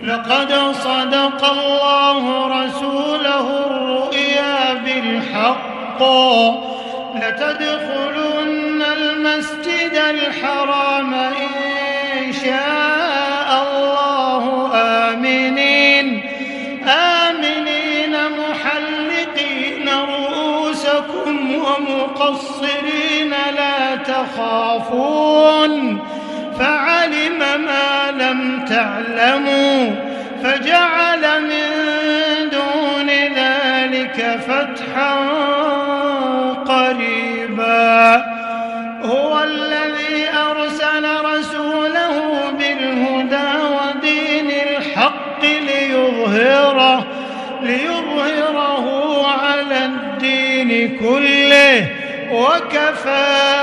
لقد صدق الله رسوله الرؤيا بالحق لتدخلن المسجد الحرام إن شاء الله آمنين محلقين رؤوسكم ومقصرين لا تخافون فعلم ما لم تعلموا فجعل من دون ذلك فتحا قريبا هو الذي أرسل رسوله بالهدى ودين الحق ليظهره على الدين كله وكفى